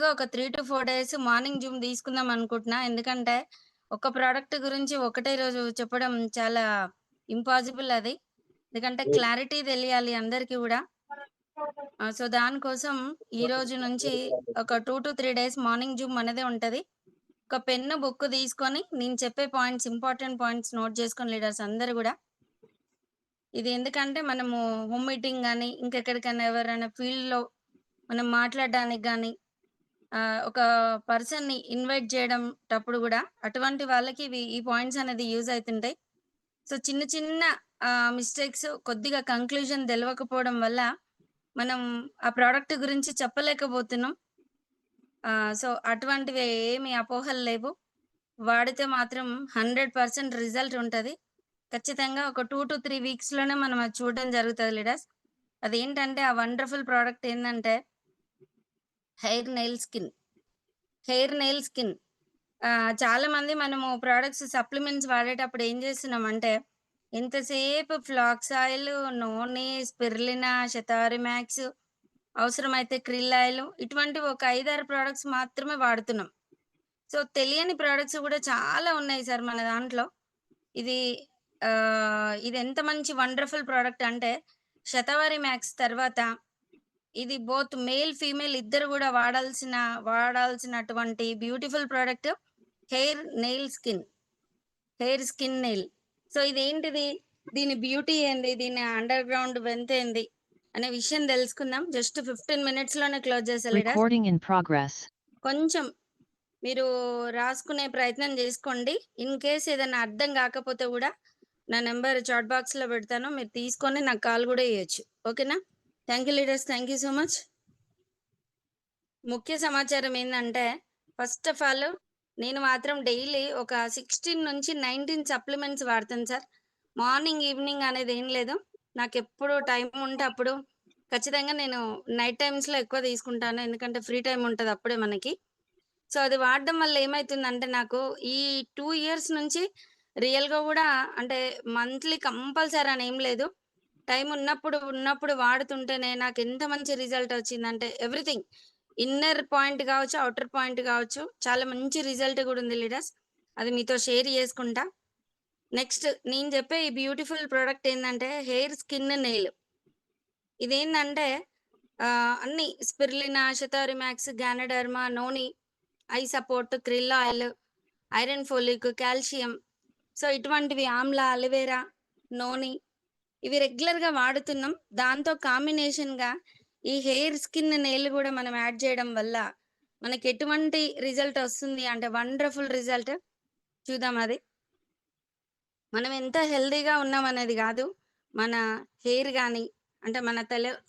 ఒక 3-4 days morning gym తీసుకుందాం అనుకుంటున్నా. ఎందుకంటే, ఒక ప్రొడక్ట్ గురించి ఒకటే రోజు చెప్పడం చాలా ఇంపాసిబుల్ అది. ఎందుకంటే, క్లారిటీ తెలియాలి అందరికి గూడా. సో, దానికోసం ఈరోజు నుంచి ఒక 2-3 డేస్ మార్నింగ్ జిమ్ అనేదే ఉంటది. ఒక పెన్ను, బుక్కు తీసుకొని నేను చెప్పే పాయింట్స్, ఇంపార్టెంట్ పాయింట్స్ నోట్ చేసుకొని లీడర్స్ అందరూ గూడా. ఇది ఎందుకంటే, మనము హోమ్ మీటింగ్ గాని, ఇంకెక్కడికైనా ఎవరైనా ఫీల్డ్‌లో మనం మాట్లాడడానికి గాని ఒక పర్సన్‌ని ఇన్వైట్ చేయడంటప్పుడు గూడా, అటువంటి వాళ్ళకి ఈ పాయింట్స్ అనేది యూజ్ అయితుంటాయి. సో, చిన్న చిన్న మిస్టేక్స్ కొద్దిగా కంక్లూజన్ తెలవకపోవడం వల్ల, మనం ఆ ప్రొడక్ట్ గురించి చెప్పలేకపోతున్నాం. సో, అటువంటివి ఏమి అపోహలు లేవు. వాడితే మాత్రం 100% రిజల్ట్ ఉంటది. ఖచ్చితంగా ఒక 2-3 వీక్స్‌లోనే మనం అది చూడడం జరుగుతది లీడర్స్. అదేంటంటే, ఆ వండర్‌ఫుల్ ప్రొడక్ట్ ఏందంటే, hair, nail, skin. Hair, nail, skin. చాలామంది మనము ప్రొడక్ట్స్ సప్లిమెంట్స్ వాడేటప్పుడు ఏం చేస్తున్నామంటే, ఎంతసేపు ఫ్లాక్స్ ఆయిల్, నూనె, స్పిరులినా, శతావరి మ్యాక్స్, అవసరమైతే క్రిల్ ఆయిల్ ఇటువంటివి ఒక 5, 6 ప్రొడక్ట్స్ మాత్రమే వాడుతున్నాం. సో, తెలియని ప్రొడక్ట్స్ గూడా చాలా ఉన్నాయి సార్ మన దాంట్లో. ఇది ఇదెంత మంచి వండర్‌ఫుల్ ప్రొడక్ట్ అంటే, శతావరి మ్యాక్స్ తర్వాత ఇది బోత్ మేల్, ఫీమేల్ ఇద్దరు గూడా వాడాల్సినటువంటి beautiful product hair, nail, skin. Hair, skin, nail. So, ఇదేంటిది? దీని బ్యూటీ ఏంది? దీని అండర్ గ్రౌండ్ వెంతేంది? అనే విషయం దెలుసుకుందాం. జస్ట్ 15 మినిట్స్‌లోనే క్లోజ్ చేసా లీడర్స్. Recording in progress. కొంచెం మీరు రాసుకునే ప్రయత్నం జేసుకోండి. ఇన్ కేస్ ఏదన్నా అర్థం గాకపోతే గూడా నా నంబర్ చాట్ బాక్స్‌లో పెడతాను. మీరు తీసుకొని నాకు కాల్ గూడా చేయొచ్చు. ఓకేనా? Thank you leaders. Thank you so much. ముఖ్య సమాచారం ఏందంటే, ఫస్ట్ ఆఫ్ ఆల్ నేను మాత్రం డైలీ ఒక 16-19 సప్లిమెంట్స్ వాడతాను సార్. మార్నింగ్, ఈవినింగ్ అనేదేం లేదు. నాకెప్పుడు టైం ఉంటే అప్పుడు ఖచ్చితంగా నేను నైట్ టైమ్స్‌లో ఎక్కువ తీసుకుంటాను. ఎందుకంటే ఫ్రీ టైమ్ ఉంటది అప్పుడే మనకి. సో, అది వాడడం వల్ల ఏమైతుందంటే నాకు ఈ 2 ఇయర్స్ నుంచి రియల్‌గా గూడా అంటే మంత్లీ కంపల్సరీ అని ఏం లేదు. టైం ఉన్నప్పుడు వాడుతుంటేనే నాకెంత మంచి రిజల్ట్ వచ్చిందంటే ఎవ్రీథింగ్. ఇన్నర్ పాయింట్ గావచ్చు, ఔటర్ పాయింట్ గావచ్చు చాలా మంచి రిజల్ట్ గూడా ఉంది లీడర్స్. అది మీతో షేర్ చేసుకుంటా. నెక్స్ట్ నేను చెప్పే ఈ బ్యూటిఫుల్ ప్రొడక్ట్ ఏందంటే హెయిర్, స్కిన్, నెయిల్. ఇదేందంటే అన్నీ spirulina, Shatavari max, ganoderma, noni, eye support, krill oil, iron folic, calcium. So, ఇటువంటివి ఆమ్లా, అలోవెరా, నోని ఇవి రెగ్యులర్‌గా వాడుతున్నాం. దాంతో కాంబినేషన్‌గా ఈ హెయిర్, స్కిన్, నెయిల్ గూడా మనం యాడ్ చేయడం వల్ల మనకెటువంటి రిజల్ట్ ఒస్తుంది అంటే వండర్‌ఫుల్ రిజల్ట్. చూద్దాం అది. మనం ఎంత హెల్తీగా ఉన్నామనేది గాదు. మన హెయిర్ గాని, అంటే మన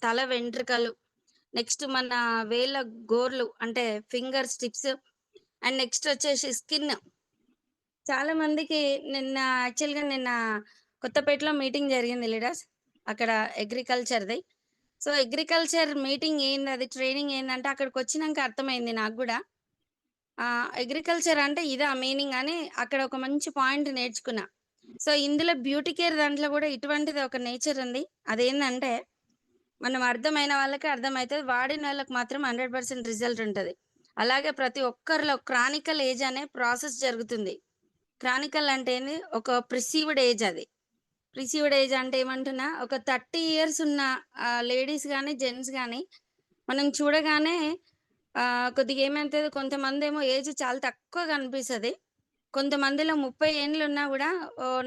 తల వెంట్రుకలు, నెక్స్ట్ మన వేళ్ళ గోర్లు అంటే ఫింగర్స్ టిప్స్ అండ్ నెక్స్ట్ ఒచ్చేసి స్కిన్. చాలా మందికి నిన్న కొత్తపేటలో మీటింగ్ జరిగింది లీడర్స్. అక్కడ అగ్రికల్చర్‌ది. సో, అగ్రికల్చర్ మీటింగ్ ఏందది ట్రైనింగ్ ఏందంటే అక్కడికొచ్చినంక అర్థమైంది నాకు గూడా. అగ్రికల్చర్ అంటే ఇదా మీనింగ్ అని అక్కడ ఒక మంచి పాయింట్ నేర్చుకున్నా. సో, ఇందులో బ్యూటీ కేర్ దాంట్లో గూడా ఇటువంటిది ఒక నేచర్ ఉంది. అదేందంటే మనం అర్థమైన వాళ్ళకి అర్థమైతది. వాడినోళ్ళకి మాత్రం 100% రిజల్ట్ ఉంటది. అలాగే ప్రతి ఒక్కరిలో క్రానికల్ ఏజ్ అనే ప్రాసెస్ జరుగుతుంది. క్రానికల్ అంటే ఏంది? ఒక ప్రిసీవ్డ్ ఏజ్ అది. ప్రిసీవ్డ్ ఏజ్ అంటే ఏమంటున్నా, ఒక 30 ఇయర్స్ ఉన్న లేడీస్ గాని, జెంట్స్ గాని మనం చూడగానే కొద్దిగా ఏమైతది కొంతమందేమో ఏజ్ చాలా తక్కువగా అనిపిస్తది. కొంతమందిలో 30 ఏండ్లున్నా గూడా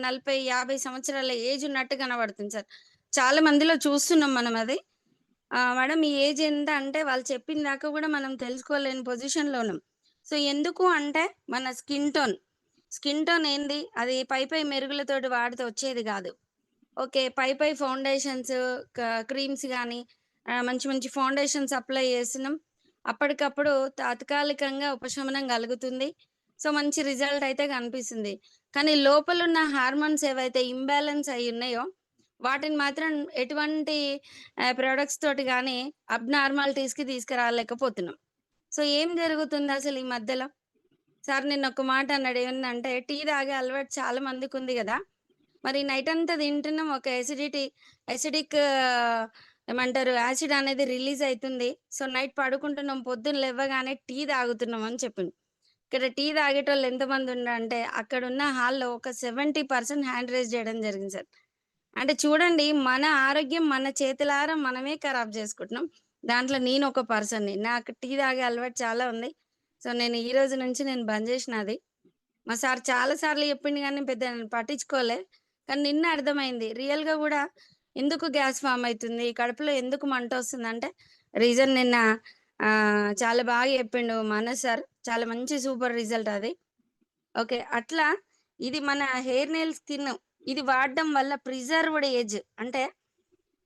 40, 50 సంవత్సరాల ఏజ్ ఉన్నట్టు కనబడుతుంది సార్. చాలా మందిలో చూస్తున్నాం మనం అది. మేడం మీ ఏజ్ ఎంత అంటే వాళ్ళు చెప్పిన దాకా గూడా మనం తెలుసుకోలేని పొజిషన్‌లో ఉన్నాం. సో, ఎందుకు అంటే మన స్కిన్ టోన్. స్కిన్ టోన్ ఏంది? అది పై మెరుగులతోటి వాడితే వచ్చేది గాదు. ఓకే. పై ఫౌండేషన్స్ క్రీమ్స్ గాని మంచి మంచి ఫౌండేషన్స్ అప్లై చేస్తున్నాం. అప్పటికప్పుడు తాత్కాలికంగా ఉపశమనం కలుగుతుంది. సో, మంచి రిజల్ట్ అయితే కనిపిస్తుంది. కానీ లోపలున్న హార్మోన్స్ ఏవైతే ఇంబాలెన్స్ అయ్యున్నాయో, వాటిని మాత్రం ఎటువంటి ప్రొడక్ట్స్ తోటి గాని అబ్‌నార్మాలిటీస్‌కి తీసుకురాలేకపోతున్నాం. సో, ఏం జరుగుతుందసలు ఈ మధ్యలో? సార్ నిన్నొక మాట అన్నాడు. ఏందంటే, టీ తాగే అలవాటు చాలా మందికుంది గదా! మరి నైటంతా తింటున్నాం. ఒక ఎసిడిక్ ఏమంటారు యాసిడ్ అనేది రిలీజ్ అయితుంది. సో, నైట్ పడుకుంటున్నాం. పొద్దున్న లెవ్వగానే టీ తాగుతున్నాం అని చెప్పిండు. ఇక్కడ టీ తాగేటోళ్ళు ఎంతమందుండంటే అక్కడున్న హాల్‌లో ఒక 70% హ్యాండ్ రైజ్ చేయడం జరిగింది సార్. అంటే చూడండి మన ఆరోగ్యం మన చేతులారా మనమే ఖరాబ్ చేసుకుంటున్నాం. దాంట్లో నేనొక పర్సన్‌ని. నాకు టీ తాగే అలవాటు చాలా ఉంది. సో, నేను ఈ రోజు నుంచి నేను బంద్ చేషినా అది. మా సార్ చాలా సార్లు చెప్పిండు గానీ పెద్ద నేను పట్టించుకోలే. కానీ నిన్న అర్థమైంది. రియల్‌గా గూడా ఎందుకు గ్యాస్ ఫార్మ్ అయితుంది? కడుపులో ఎందుకు మంటొస్తుందంటే రీజన్ నిన్న చాలా బాగా చెప్పిండు మనోజ్ సార్. చాలా మంచి సూపర్ రిజల్ట్ అది. ఓకే. అట్లా ఇది మన హెయిర్ నెయిల్ స్కిన్ ఇది వాడడం వల్ల ప్రిజర్వ్డ్ ఏజ్ అంటే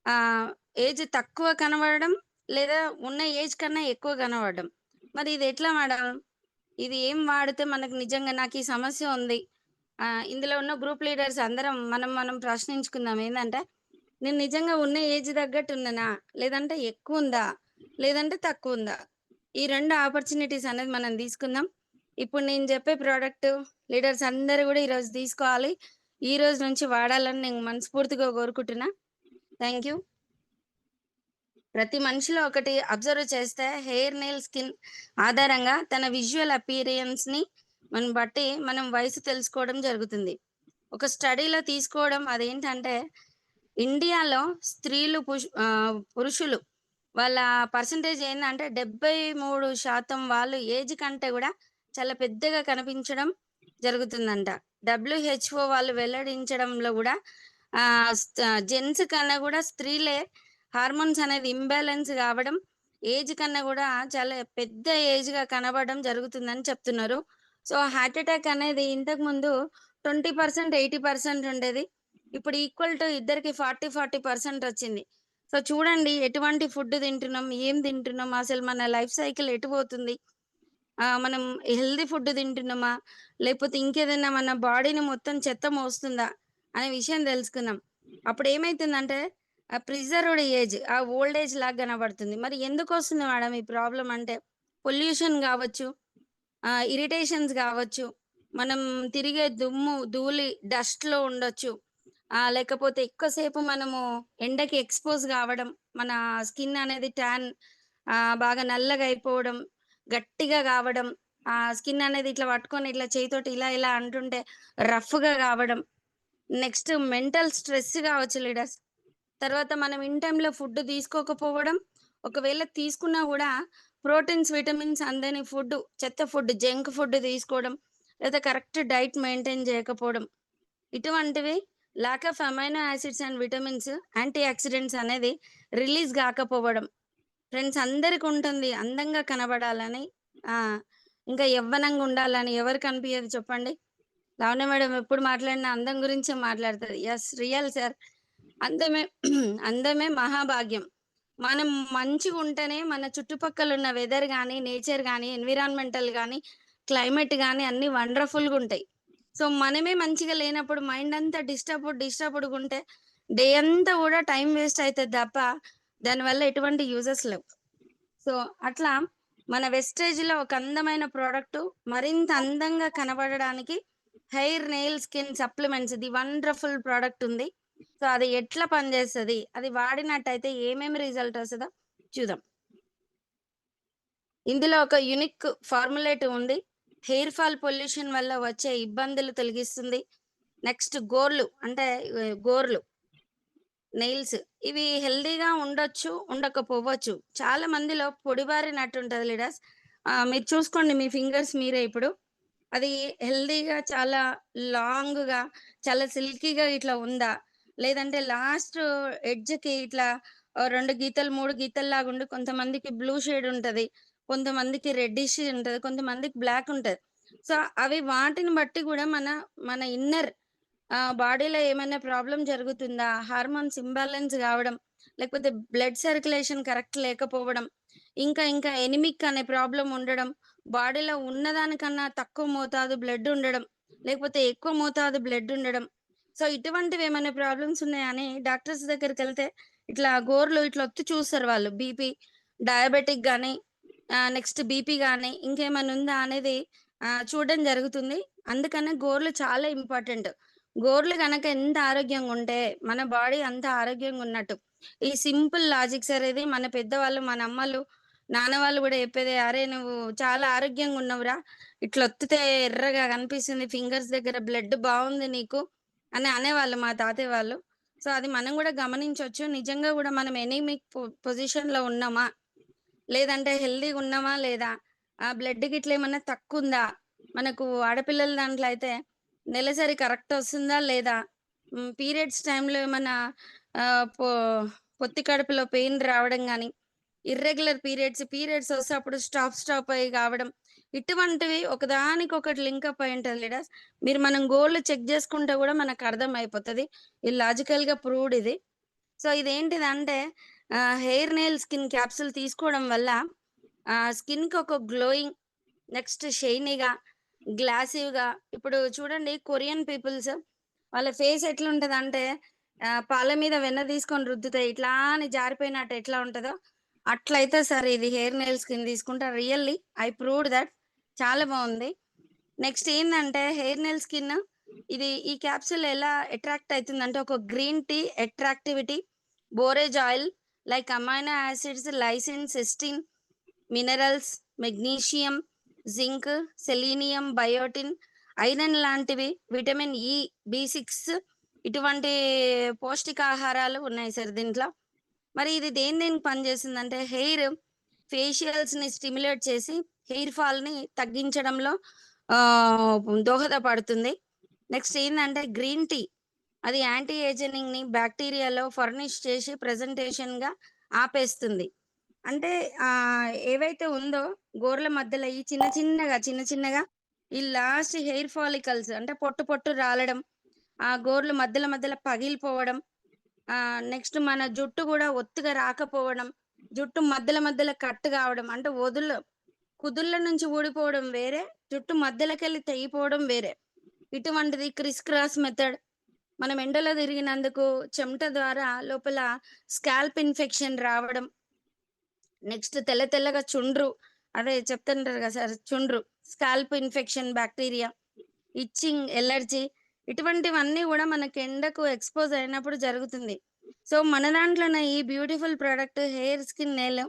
ఆహ్, ఏజ్ తక్కువ కనబడడం లేదా ఉన్న ఏజ్ కన్నా ఎక్కువ కనబడడం. మరి ఇది ఎట్లా మేడం? ఇది ఏం వాడితే మనకు నిజంగా నాకీ సమస్య ఉంది. ఇందులో ఉన్న గ్రూప్ లీడర్స్ అందరం మనం ప్రశ్నించుకుందాం. ఏందంటే, నేను నిజంగా ఉన్న ఏజ్ తగ్గట్టు ఉన్నానా? లేదంటే ఎక్కువుందా? లేదంటే తక్కువుందా? ఈ 2 ఆపర్చునిటీస్ అనేది మనం తీసుకుందాం. ఇప్పుడు నేను చెప్పే ప్రొడక్ట్ లీడర్స్ అందరూ గూడా ఈరోజు తీసుకోవాలి. ఈ రోజు నుంచి వాడాలని నేను మనస్ఫూర్తిగా కోరుకుంటున్నా. Thank you. ప్రతి మనిషిలో ఒకటి అబ్జర్వ్ చేస్తే హెయిర్, నెయిల్, స్కిన్ ఆధారంగా తన విజువల్ అపియరెన్స్‌ని మనం బట్టి మనం వయసు తెలుసుకోవడం జరుగుతుంది. ఒక స్టడీలో తీసుకోవడం అదేంటంటే, ఇండియాలో పురుషులు వాళ్ళ పర్సెంటేజ్ ఏందంటే 73% వాళ్ళు ఏజ్ కంటే గూడా చాలా పెద్దగా కనిపించడం జరుగుతుందంట. డబ్ల్యూహెచ్‌ఓ వాళ్ళు వెల్లడించడంలో గూడా జెంట్స్ కన్నా గూడా స్త్రీలే హార్మోన్స్ అనేది ఇంబాలెన్స్ గావడం, ఏజ్ కన్నా గూడా చాలా పెద్ద ఏజ్‌గా కనబడడం జరుగుతుందని చెప్తున్నారు. సో, హార్ట్ అటాక్ అనేది ఇంతకుముందు 20%, 80% ఉండేది. ఇప్పుడు ఈక్వల్ టు ఇద్దరికి 40% వచ్చింది. సో, చూడండి ఎటువంటి ఫుడ్ తింటున్నాం, ఏం తింటున్నాం, అసలు మన లైఫ్ సైకిల్ ఎటు పోతుంది? మనం హెల్తీ ఫుడ్ తింటున్నామా? లేకపోతే ఇంకేదైనా మన బాడీని మొత్తం చెత్త మోస్తుందా? అనే విషయం తెలుసుకుందాం. అప్పుడేమైతుందంటే ప్రిజర్వ్డ్ ఏజ్ ఓల్డ్ ఏజ్ లాగా కనబడుతుంది. మరి ఎందుకొస్తుంది మేడం ఈ ప్రాబ్లమ్ అంటే పొల్యూషన్ గావచ్చు, ఇరిటేషన్స్ గావచ్చు, మనం తిరిగే దుమ్ము, ధూళి, డస్ట్‌లో ఉండొచ్చు. లేకపోతే ఎక్కువసేపు మనము ఎండకి ఎక్స్‌పోజ్ గావడం, మన స్కిన్ అనేది బాగా నల్లగా అయిపోవడం, గట్టిగా గావడం, స్కిన్ అనేది ఇట్లా పట్టుకొని ఇట్లా చేయితోటి ఇలా ఇలా అంటుంటే రఫ్‌గా గావడం. నెక్స్ట్ మెంటల్ స్ట్రెస్ గావచ్చు లీడర్స్. తర్వాత మనం ఇన్ టైమ్‌లో ఫుడ్ తీసుకోకపోవడం, ఒకవేళ తీసుకున్నా గూడా ప్రోటీన్స్, విటమిన్స్ అందని ఫుడ్, చెత్త ఫుడ్, జంక్ ఫుడ్ తీసుకోవడం, లేదా కరెక్ట్ డైట్ మెయింటైన్ చేయకపోవడం. ఇటువంటివి lack of amino acids and vitamins, antioxidants అనేది రిలీజ్ గాకపోవడం. ఫ్రెండ్స్ అందరికుంటుంది అందంగా కనబడాలని. ఆ! ఇంకా యవ్వనంగా ఉండాలని ఎవరికనిపియదు చెప్పండి? లావణ్య మేడం ఎప్పుడు మాట్లాడినా అందం గురించే మాట్లాడతది. యెస్. Real sir. అందమే అందమే మహాభాగ్యం. మనం మంచిగుంటేనే మన చుట్టుపక్కలున్న వెదర్ గాని, నేచర్ గాని, ఎన్విరాన్మెంటల్ గాని, క్లైమేట్ గాని అన్నీ వండర్‌ఫుల్‌గుంటాయి. సో, మనమే మంచిగా లేనప్పుడు మైండ్ అంతా డిస్టర్బ్‌డ్‌గుంటే డే అంతా గూడా టైమ్ వేస్ట్ అయితది తప్ప, దానివల్ల ఎటువంటి యూజెస్ లేవు. సో, అట్లా మన వెస్టేజ్‌లో ఒక అందమైన ప్రొడక్టు మరింత అందంగా కనబడడానికి hair, nail, skin supplements the wonderful product ఉంది. సో, అది ఎట్లా పనిచేస్తది? అది వాడినట్టయితే ఏమేమి రిజల్ట్ వస్తదో చూద్దాం. ఇందులో ఒక యూనిక్ ఫార్ములేట్ ఉంది. హెయిర్ ఫాల్ పొల్యూషన్ వల్ల వచ్చే ఇబ్బందులు తొలగిస్తుంది. నెక్స్ట్ గోర్లు అంటే గోర్లు నెయిల్స్. ఇవి హెల్తీగా ఉండొచ్చు, ఉండకపోవచ్చు. చాలా మందిలో పొడిబారినట్టుంటది లీడర్స్. మీరు చూసుకోండి మీ ఫింగర్స్ మీరే ఇప్పుడు. అది హెల్తీగా చాలా లాంగ్‌గా, చాలా సిల్కీగా ఇట్లా ఉందా? లేదంటే లాస్ట్ ఎడ్జ్‌కి ఇట్లా 2 గీతలు, 3 గీతల్లాగుండి కొంతమందికి బ్లూ షేడ్ ఉంటది. కొంతమందికి రెడ్డిష్ ఉంటది. కొంతమందికి బ్లాక్ ఉంటది. సో, అవి వాటిని బట్టి గూడా మన ఇన్నర్ బాడీలో ఏమైనా ప్రాబ్లమ్ జరుగుతుందా? హార్మోన్స్ ఇంబాలెన్స్ గావడం, లేకపోతే బ్లడ్ సర్క్యులేషన్ కరెక్ట్ లేకపోవడం, ఇంకా ఎనిమిక్ అనే ప్రాబ్లమ్ ఉండడం, బాడీలో ఉన్నదానికన్నా తక్కువ మోతాదు బ్లడ్ ఉండడం, లేకపోతే ఎక్కువ మోతాదు బ్లడ్ ఉండడం. సో, ఇటువంటివేమైనా ప్రాబ్లమ్స్ ఉన్నాయా అని డాక్టర్స్ దగ్గరికెళ్తే ఇట్లా గోర్లు ఇట్లా ఒత్తి చూస్తారు వాళ్ళు. డయాబెటిక్ గాని, నెక్స్ట్ బీపీ గాని, ఇంకేమైనా ఉందా అనేది చూడడం జరుగుతుంది. అందుకనే గోర్లు చాలా ఇంపార్టెంట్. గోర్లు గనక ఎంత ఆరోగ్యంగుంటే, మన బాడీ అంత ఆరోగ్యంగున్నట్టు. ఈ సింపుల్ లాజిక్ సార్ ఇది. మన పెద్దవాళ్ళు, మన అమ్మలు, నాన్న వాళ్ళు గూడా చెప్పేదే, "అరే! నువ్వు చాలా ఆరోగ్యంగా ఉన్నవురా. ఇట్లొత్తితే ఎర్రగా కనిపిస్తుంది ఫింగర్స్ దగ్గర బ్లడ్ బావుంది నీకు" అని అనేవాళ్ళు మా తాతయ్య వాళ్ళు. సో, అది మనం గూడా గమనించొచ్చు. నిజంగా గూడా మనం ఎనీమిక్ పొజిషన్‌లో ఉన్నామా? లేదంటే హెల్తీగున్నామా లేదా? బ్లడ్ గిట్ల ఏమన్నా తక్కువుందా? మనకు ఆడపిల్లల దాంట్లో అయితే నెలసరి కరెక్ట్ ఒస్తుందా లేదా? పీరియడ్స్ టైమ్‌లో ఏమన్నా పొ పొత్తి కడుపులో పెయిన్ రావడం గాని, ఇర్రెగ్యులర్ పీరియడ్స్ ఒస్తే అప్పుడు స్టాప్ అయ్యి కావడం. ఇటువంటివి ఒకదానికొకటి లింకప్ అయి ఉంటది లీడర్స్. మనం గోల్డ్ చెక్ జేసుకుంటే గూడా మనకర్థమైపోతది. ఇది లాజికల్‌గా ప్రూవ్డ్ ఇది. సో, ఇదేంటిదంటే హెయిర్ నెయిల్ స్కిన్ క్యాప్సూల్ తీసుకోవడం వల్ల స్కిన్‌కి ఒక గ్లోయింగ్, నెక్స్ట్ షైనీగా, గ్లాసీ‌గా ఇప్పుడు చూడండి కొరియన్ పీపుల్స్ వాళ్ళ ఫేస్ ఎట్లుంటదంటే పాల మీద వెన్న తీసుకొని రుద్దితే ఇట్లా అని జారిపోయినట్టు ఎట్లా ఉంటదో, అట్లయితే సార్ ఇది హెయిర్ నెయిల్ స్కిన్ తీసుకుంటే రియల్లీ ఐ ప్రూవ్డ్ థట్ చాలా బావుంది. నెక్స్ట్ ఏందంటే హెయిర్ నెయిల్ స్కిన్ ఈ క్యాప్సూల్ ఎలా అట్రాక్ట్ అయితుందంటే ఒక green tea attractivity, borage oil like amino acids, lysine, cysteine, minerals, magnesium, zinc, selenium, biotin, iron లాంటివి, విటమిన్ ఇ, బి6 ఇటువంటి పౌష్టికాహారాలు ఉన్నాయి సార్ దీంట్లో. మరి ఇది దేనికి పనిచేస్తుందంటే ఫేషియల్స్‌ని స్టిమ్యులేట్ చేసి హెయిర్ ఫాల్‌ని తగ్గించడంలో దోహదపడుతుంది. నెక్స్ట్ ఏందంటే గ్రీన్ టీ అది యాంటీ ఏజనింగ్‌ని బ్యాక్టీరియాలో ఫర్నిష్ చేసి ప్రెజెంటేషన్‌గా ఆపేస్తుంది. అంటే ఏవైతే ఉందో గోర్ల మధ్యలో ఈ చిన్న చిన్నగా ఈ లాస్ట్ హెయిర్ ఫాలికల్స్ అంటే పొట్టు రాలడం, ఆ గోర్లు మధ్యలో పగిలిపోవడం, నెక్స్ట్ మన జుట్టు గూడా ఒత్తుగా రాకపోవడం, జుట్టు మధ్యలో కట్ గావడం అంటే కుదుళ్ళ నుంచి ఊడిపోవడం వేరే, జుట్టు మధ్యలోకెళ్ళి తెగిపోవడం వేరే. ఇటువంటిది క్రిస్ క్రాస్ మెథడ్. మనం ఎండలో తిరిగినందుకు చెమట ద్వారా లోపల స్కాల్ప్ ఇన్ఫెక్షన్ రావడం. నెక్స్ట్ తెల్లగా చుండ్రు. అదే చెప్తుంటారు కదా సార్ చుండ్రు. Scalp infection bacteria, itching, allergy ఇటువంటివన్నీ గూడా మనకి ఎండకు ఎక్స్‌పోజ్ అయినప్పుడు జరుగుతుంది. సో, మన దాంట్లోనే ఈ beautiful product hair skin nail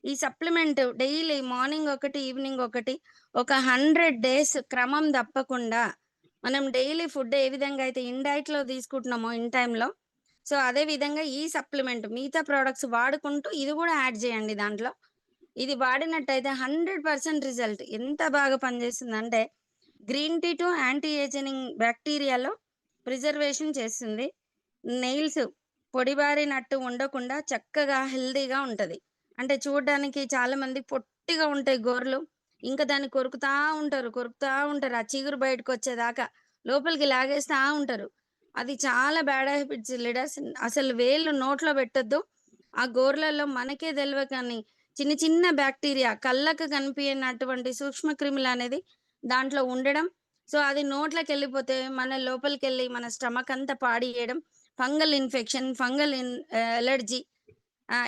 ఈ సప్లిమెంట్ డైలీ మార్నింగ్ ఒకటి, ఈవినింగ్ ఒకటి ఒక 100 డేస్ క్రమం తప్పకుండా మనం డైలీ ఫుడ్ ఏ విధంగా అయితే డైట్‌లో తీసుకుంటున్నామో టైమ్‌లో, సో, అదే విధంగా ఈ సప్లిమెంట్ మిగతా ప్రొడక్ట్స్ వాడుకుంటూ ఇది గూడా యాడ్ చేయండి దాంట్లో. ఇది వాడినట్టయితే 100% రిజల్ట్ ఎంత బాగా పనిచేస్తుందంటే, green tea to anti ageing బాక్టీరియాలో ప్రిజర్వేషన్ చేస్తుంది. నెయిల్స్ పొడిబారినట్టు ఉండకుండా చక్కగా హెల్తీగా ఉంటది. అంటే చూడ్డానికి చాలామంది పొట్టిగా ఉంటాయి గోర్లు. ఇంకా దాన్ని కొరుకుతా ఉంటారు. ఆ చిగురు బయటకొచ్చేదాకా. లోపలికి లాగేస్తా ఉంటారు. అది చాలా బ్యాడ్ హ్యాబిట్స్ లీడర్స్. అసలు వేళ్ళు నోట్లో పెట్టొద్దు. ఆ గోర్లలో మనకే తెలవకని చిన్న బాక్టీరియా కళ్ళకు కనిపియనటువంటి సూక్ష్మ క్రిములనేది దాంట్లో ఉండడం. సో, అది నోట్లోకెళ్ళిపోతే మన లోపలికెళ్ళి మన స్టమక్ అంతా పాడియ్యడం. ఫంగల్ ఇన్ఫెక్షన్, ఎలర్జీ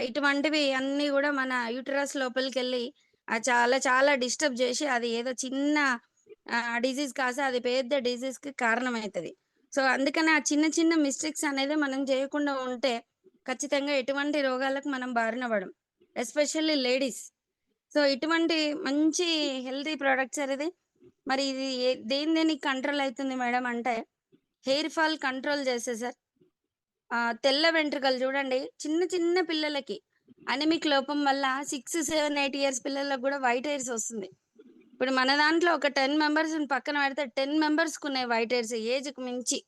ఇటువంటివి అన్నీ గూడా మన యూటరస్ లోపలికెళ్ళి చాలా చాలా డిస్టర్బ్ జేసి అది ఏదో చిన్న డిసీజ్ కాస్త అది పెద్ద డిసీజ్‌కి కారణమైతది. సో, అందుకని ఆ చిన్న మిస్టేక్స్ అనేది మనం జేయకుండా ఉంటే ఖచ్చితంగా ఎటువంటి రోగాలకు మనం బారిన పడం. Especially ladies. సో, ఇటువంటి మంచి హెల్తీ ప్రొడక్ట్స్ అనేది మరి ఇది దేనికి కంట్రోల్ అయితుంది మేడం అంటే, హెయిర్ ఫాల్ కంట్రోల్ చేస్తది సార్. తెల్ల వెంట్రుకలు చూడండి చిన్న పిల్లలకి అనెమిక్ లోపం వల్ల 6, 7, 8 ఇయర్స్ పిల్లలకు గూడా వైట్ హెయిర్స్ వస్తుంది. ఇప్పుడు మన దాంట్లో ఒక 10 మెంబర్స్‌ని పక్కన పెడితే 10 మెంబర్స్‌కున్నాయి వైట్ హెయిర్స్ ఏజ్‌కి మించి.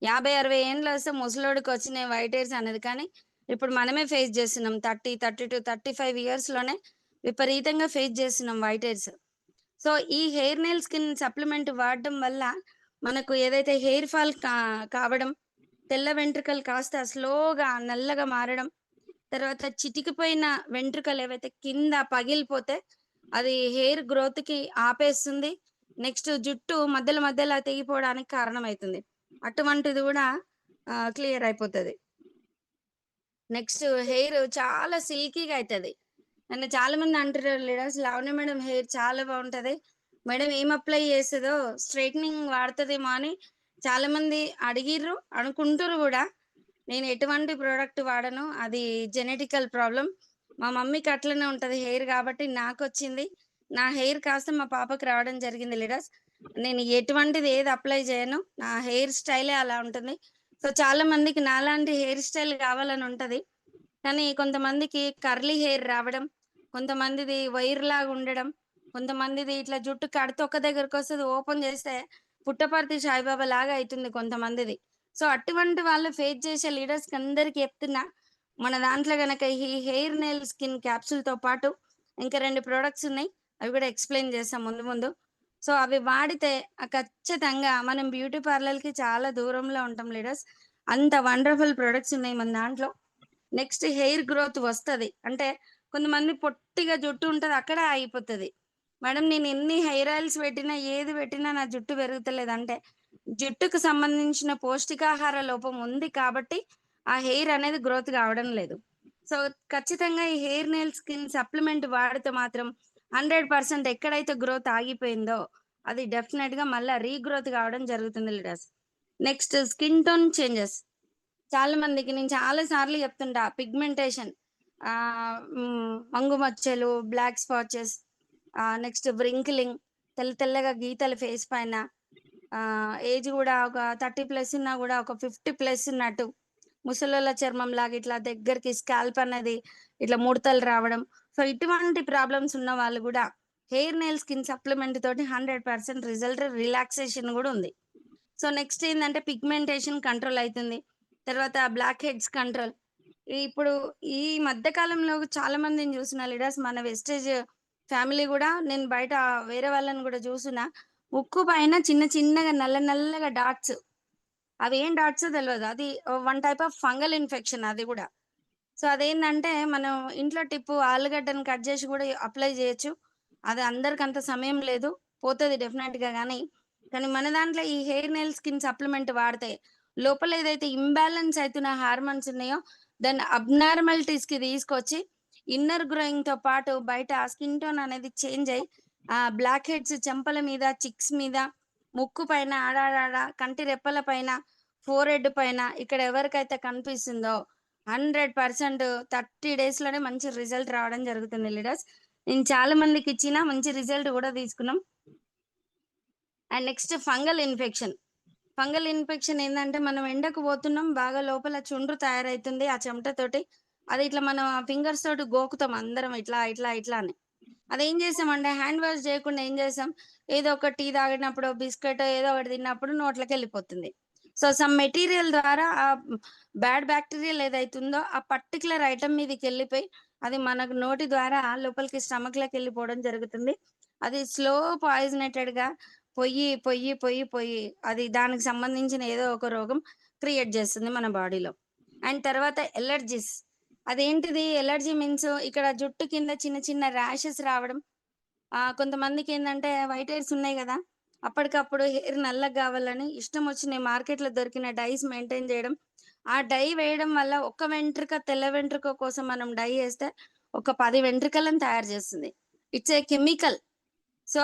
50, 60 ఏండ్లొస్తే ముసలోడికొచ్చినాయి వైట్ హెయిర్స్ అనేది. కానీ, ఇప్పుడు మనమే ఫేస్ చేస్తున్నాం. 30, 32, 35 ఇయర్స్‌లోనే విపరీతంగా ఫేస్ చేస్తున్నాం వైట్ హెయిర్స్. సో, ఈ హెయిర్ నెయిల్ స్కిన్ సప్లిమెంట్ వాడడం వల్ల మనకు ఏదైతే హెయిర్ ఫాల్ కావడం, తెల్ల వెంట్రుకలు కాస్త స్లోగా నల్లగా మారడం, తర్వాత చితికిపోయిన వెంట్రుకలేవైతే కింద పగిలిపోతే అది హెయిర్ గ్రోత్‌కి ఆపేస్తుంది. నెక్స్ట్ జుట్టు మధ్యలో తెగిపోవడానికి కారణమైతుంది. అటువంటిది గూడా క్లియర్ అయిపోతది. నెక్స్ట్ హెయిర్ చాలా సిల్కీగా అయితది. నన్ను చాలామంది అంటున్నారు లీడర్స్, "లావణ్య మేడం హెయిర్ చాలా బావుంటది. మేడం ఏం అప్లై చేస్తదో స్ట్రెయిటనింగ్ వాడతదేమో" అని చాలామంది అడిగిర్రు, అనుకుంటుర్రు గూడా. నేను ఎటువంటి ప్రొడక్ట్ వాడను. అది జెనెటికల్ ప్రాబ్లమ్. మా మమ్మీకి అట్లనే ఉంటది హెయిర్ గాబట్టి నాకొచ్చింది. నా హెయిర్ కాస్త మా పాపకి రావడం జరిగింది లీడర్స్. నేను ఎటువంటిది ఏది అప్లై చేయను. నా హెయిర్ స్టైలే అలా ఉంటుంది. సో, చాలా మందికి నాలాంటి హెయిర్ స్టైల్ కావాలని ఉంటది. కానీ కొంతమందికి కర్లీ హెయిర్ రావడం, కొంతమందిది వైర్‌లాగా ఉండడం, కొంతమందిది ఇట్లా జుట్టు కడితే ఒక్క దగ్గరకొస్తది. ఓపెన్ చేస్తే పుట్టపర్తి సాయిబాబా లాగా అయితుంది కొంతమందిది. సో, అటువంటి వాళ్ళు ఫేస్ చేసే లీడర్స్‌కి అందరికి చెప్తున్నా, మన దాంట్లో గనక ఈ హెయిర్ నెయిల్ స్కిన్ క్యాప్సూల్‌తో పాటు ఇంకా 2 ప్రొడక్ట్స్ ఉన్నాయి. అవి కూడా ఎక్స్‌ప్లెయిన్ చేస్తా ముందు ముందు. సో, అవి వాడితే ఖచ్చితంగా మనం బ్యూటీ పార్లర్‌కి చాలా దూరంలో ఉంటాం లీడర్స్. అంత వండర్‌ఫుల్ ప్రొడక్ట్స్ ఉన్నాయి మన దాంట్లో. నెక్స్ట్ హెయిర్ గ్రోత్ వస్తది. అంటే కొంతమంది పొట్టిగా జుట్టు ఉంటది. అక్కడే ఆగిపోతది. మేడం నేను ఎన్ని హెయిర్ ఆయిల్స్ పెట్టినా, ఏది పెట్టినా నా జుట్టు పెరుగుతలేదు. అంటే జుట్టుకు సంబంధించిన పౌష్టికాహార లోపం ఉంది కాబట్టి, ఆ హెయిర్ అనేది గ్రోత్ కావడం లేదు. సో, ఖచ్చితంగా ఈ హెయిర్ నెయిల్ స్కిన్ సప్లిమెంట్ వాడితే మాత్రం 100% ఎక్కడైతే గ్రోత్ ఆగిపోయిందో, అది డెఫినెట్‌గా మళ్ళా రీగ్రోత్ కావడం జరుగుతుంది leaders. Next skin tone changes. చాలా మందికి నేను చాలా సార్లు చెప్తుంటా. పిగ్మెంటేషన్ మంగు మచ్చలు, బ్లాక్ స్పాచెస్, నెక్స్ట్ వ్రింకిలింగ్, తెల్ల తెల్లగా గీతలు ఫేస్ పైన, ఏజ్ గూడా ఒక 30 ప్లస్ ఉన్నా గూడా ఒక 50 ప్లస్ ఉన్నట్టు, ముసలోళ్ళ చర్మంలాగా ఇట్లా దగ్గరికి స్కాల్ప్ అన్నది ఇట్లా ముడతలు రావడం. సో, ఇటువంటి ప్రాబ్లమ్స్ ఉన్న వాళ్ళు గూడా హెయిర్ నెయిల్ స్కిన్ సప్లిమెంట్ తోటి 100% రిజల్ట్ రిలాక్సేషన్ గూడా ఉంది. సో, నెక్స్ట్ ఏందంటే పిగ్మెంటేషన్ కంట్రోల్ అయితుంది. తర్వాత బ్లాక్ హెడ్స్ కంట్రోల్. ఇప్పుడు ఈ మధ్య కాలంలో చాలా మందిని చూసిన లీడర్స్ మన వెస్టేజ్ ఫ్యామిలీ గూడా నేను బయట వేరే వాళ్ళని గూడా చూసున్నా. ముక్కు పైన చిన్న చిన్నగా నల్ల నల్లగా డాట్స్. అవేం డాట్సో తెలవదు. అది one type of fungal infection అది గూడా. సో, అదేందంటే మనం ఇంట్లో టిప్పు ఆలుగడ్డని కట్ జేసి గూడా అప్లై జేయొచ్చు. అది అందరికంత సమయం లేదు. పోతది డెఫినెట్‌గా గానీ, కానీ మన దాంట్లో ఈ హెయిర్ నెయిల్ స్కిన్ సప్లిమెంట్ వాడితే లోపల ఏదైతే ఇంబాలెన్స్ అయితున్న హార్మోన్స్ ఉన్నాయో దాన్ని అబ్నార్మాలిటీస్‌కి తీసుకొచ్చి ఇన్నర్ గ్రోయింగ్‌తో పాటు బయట స్కిన్ టోన్ అనేది చేంజ్ అయ్యి బ్లాక్ హెడ్స్ చెంపల మీద, చిక్స్ మీద, ముక్కు పైన ఆడాడాడ, కంటి రెప్పల పైన, ఫోర్‌హెడ్ పైన ఇక్కడ ఎవరికైతే కనిపిస్తుందో 100% 30 డేస్‌లోనే మంచి రిజల్ట్ రావడం జరుగుతుంది లీడర్స్. నేను చాలా మందికిచ్చిన మంచి రిజల్ట్ గూడా తీసుకున్నాం. And next fungal infection. Fungal infection ఏందంటే మనం ఎండకు పోతున్నాం. బాగా లోపల చుండ్రు తయారైతుంది ఆ చెమటతోటి. అది ఇట్లా మన ఫింగర్స్ తోటి గోకుతాం అందరం ఇట్లా, ఇట్లా, ఇట్లా అని. అదేం చేసామంటే హ్యాండ్ వాష్ చేయకుండా ఏం చేసాం, ఏదో ఒక టీ తాగినప్పుడో, బిస్కెటో ఏదో ఒకటి తిన్నప్పుడు నోట్లోకెళ్ళిపోతుంది. సో, సమ్ మెటీరియల్ ద్వారా బ్యాడ్ బాక్టీరియల్ ఏదైతుందో ఆ పర్టిక్యులర్ ఐటెమ్ మీదకెళ్ళిపోయి, అది మనకు నోటి ద్వారా లోపలికి స్టమక్‌లోకెళ్ళిపోవడం జరుగుతుంది. అది స్లో పాయిజనేటెడ్‌గా పొయ్యి అది దానికి సంబంధించిన ఏదో ఒక రోగం క్రియేట్ చేస్తుంది మన బాడీలో. అండ్ తర్వాత ఎలర్జీస్. అదేంటిది ఎలర్జీ మీన్స్ ఇక్కడ జుట్టు కింద చిన్న చిన్న ర్యాషెస్ రావడం. కొంతమందికేందంటే వైట్ హెయిర్స్ ఉన్నాయి గదా! అప్పటికప్పుడు హెయిర్ నల్లగా గావాలని ఇష్టం వచ్చినయి మార్కెట్‌లో దొరికిన డైస్ మెయింటైన్ జేయడం. ఆ డై వేయడం వల్ల ఒక్క వెంట్రుక, తెల్ల వెంట్రుక కోసం మనం డై ఏస్తే ఒక 10 వెంట్రుకలను తయారు జేస్తుంది. It's a chemical. సో,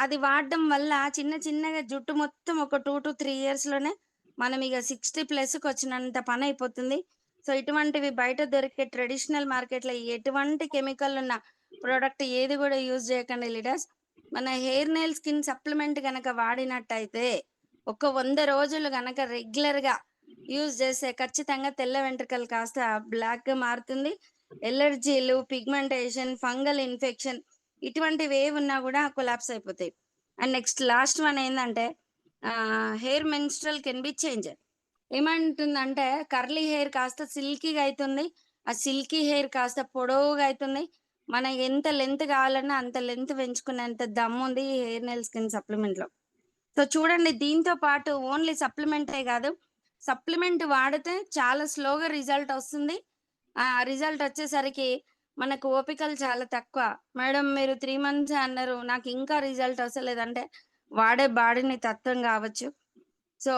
అది వాడడం వల్ల చిన్న చిన్నగా జుట్టు మొత్తం ఒక 2-3 ఇయర్స్‌లోనే మనం ఇగ 60 ప్లస్‌కొచ్చినంత పనయిపోతుంది. సో, ఇటువంటివి బయట దొరికే ట్రెడిషనల్ మార్కెట్‌లో ఎటువంటి కెమికల్ ఉన్న ప్రొడక్ట్ ఏది గూడా యూజ్ జేయకండి లీడర్స్. మన హెయిర్ నెయిల్ స్కిన్ సప్లిమెంట్ గనక వాడినట్టయితే, ఒక 100 రోజులు గనక రెగ్యులర్‌గా యూజ్ చేస్తే ఖచ్చితంగా తెల్ల వెంట్రుకలు కాస్త బ్లాక్‌గా మారుతుంది. ఎలర్జీలు, పిగ్మెంటేషన్, ఫంగల్ ఇన్ఫెక్షన్ ఇటువంటివేవున్నా గూడా కొలాప్స్ అయిపోతాయి. అండ్ నెక్స్ట్ లాస్ట్ వన్ ఏందంటే hair menstrual can be changed. ఏమంటుందంటే కర్లీ హెయిర్ కాస్త సిల్కీగా అయితుంది. ఆ సిల్కీ హెయిర్ కాస్త పొడవుగా అయితుంది. మనకి ఎంత లెంత్ కావాలన్నా అంత లెంత్ పెంచుకునేంత దమ్ముంది ఈ హెయిర్ నెయిల్ స్కిన్ సప్లిమెంట్‌లో. సో, చూడండి దీంతో పాటు ఓన్లీ సప్లిమెంటే గాదు. సప్లిమెంట్ వాడితే చాలా స్లోగా రిజల్ట్ ఒస్తుంది. ఆ రిజల్ట్ ఒచ్చేసరికి మనకు ఓపికలు చాలా తక్కువ. మేడం మీరు 3 మంత్సే అన్నారు. నాకింకా రిజల్ట్ ఒస్తలేదంటే వాడే బాడీని తత్వం గావచ్చు. సో,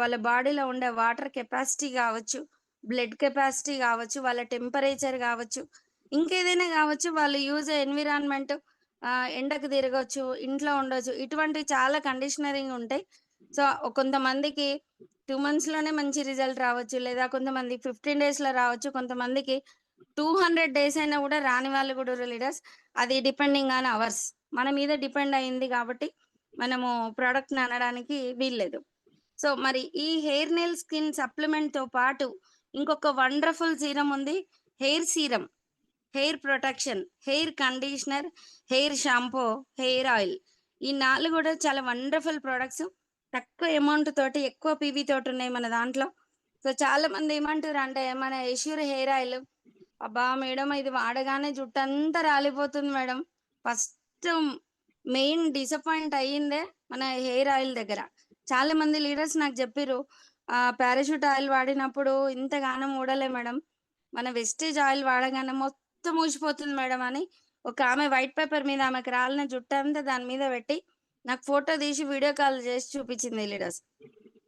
వాళ్ళ బాడీలో ఉండే వాటర్ కెపాసిటీ గావచ్చు, బ్లడ్ కెపాసిటీ గావచ్చు, వాళ్ళ టెంపరేచర్ గావచ్చు, ఇంకేదైనా గావచ్చు, వాళ్ళు యూజ్ ఎన్విరాన్మెంట్, ఎండకు తిరగొచ్చు, ఇంట్లో ఉండొచ్చు. ఇటువంటివి చాలా కండిషనరింగ్ ఉంటాయి. సో, కొంతమందికి 2 మంత్స్‌లోనే మంచి రిజల్ట్ రావచ్చు. లేదా కొంతమంది 15 డేస్‌లో రావచ్చు. కొంతమందికి 200 డేస్ అయినా గూడా రాని వాళ్ళు గూడా ఉర్రు లీడర్స్. అది డిపెండింగ్ ఆన్ అవర్స్. మన మీద డిపెండ్ అయింది గాబట్టి, మనము ప్రొడక్ట్‌ని అనడానికి వీల్లేదు. సో, మరి ఈ హెయిర్ నెయిల్ స్కిన్ సప్లిమెంట్‌తో పాటు ఇంకొక వండర్‌ఫుల్ సీరమ్ ఉంది. Hair serum. Hair protection, hair conditioner, hair shampoo, hair oil. ఈ 4 గూడా చాలా వండర్‌ఫుల్ ప్రొడక్ట్స్. తక్కువ అమౌంట్ తోటి ఎక్కువ పీవీ తోటున్నాయి మన దాంట్లో. సో, చాలామంది ఏమంటుర్రంటే మన యష్యూర్ హెయిర్ ఆయిల్, "అబ్బా! మేడం ఇది వాడగానే జుట్టంతా రాలిపోతుంది మేడం." ఫస్ట్ మెయిన్ డిసప్పాయింట్ అయ్యిందే మన హెయిర్ ఆయిల్ దగ్గర. చాలామంది లీడర్స్ నాకు జెప్పిర్రు, "పారాషూట్ ఆయిల్ వాడినప్పుడు ఇంతగానం ఊడలే మేడం. మన వెస్టీజ్ ఆయిల్ వాడగానే మొత్తం ఊసిపోతుంది మేడం" అని ఒకామె వైట్ పేపర్ మీద ఆమెకు రాలిన జుట్టంతా దాని మీద పెట్టి, నాకు ఫోటో తీసి వీడియో కాల్ చేసి చూపించింది లీడర్స్.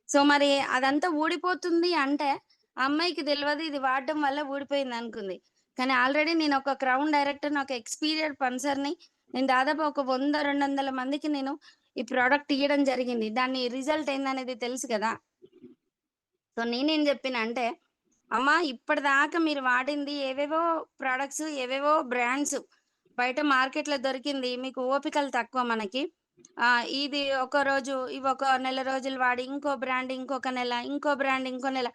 సో, మరి అదంతా ఊడిపోతుంది అంటే, ఆ అమ్మాయికి తెలవదు ఇది వాడడం వల్ల ఊడిపోయిందనుకుంది. కానీ ఆల్రెడీ నేనొక క్రౌన్ డైరెక్టర్‌ని, ఒక ఎక్స్‌పీరియడ్ పన్సర్‌ని. నేను దాదాపు ఒక 100, 200 మందికి నేను ఈ ప్రొడక్ట్ ఇయ్యడం జరిగింది. దాని రిజల్ట్ ఏందనేది తెలుసు కదా! సో, నేనేం జెప్పినా అంటే, అమ్మా ఇప్పటిదాకా మీరు వాడింది ఏవేవో ప్రొడక్ట్స్, ఏవేవో బ్రాండ్స్. బయట మార్కెట్‌లో దొరికింది. మీకు ఓపికలు తక్కువ మనకి. ఇది ఒక రోజు, ఇవి ఒక నెల రోజులు వాడి, ఇంకో బ్రాండ్ ఇంకొక నెల, ఇంకో బ్రాండ్ ఇంకో నెల.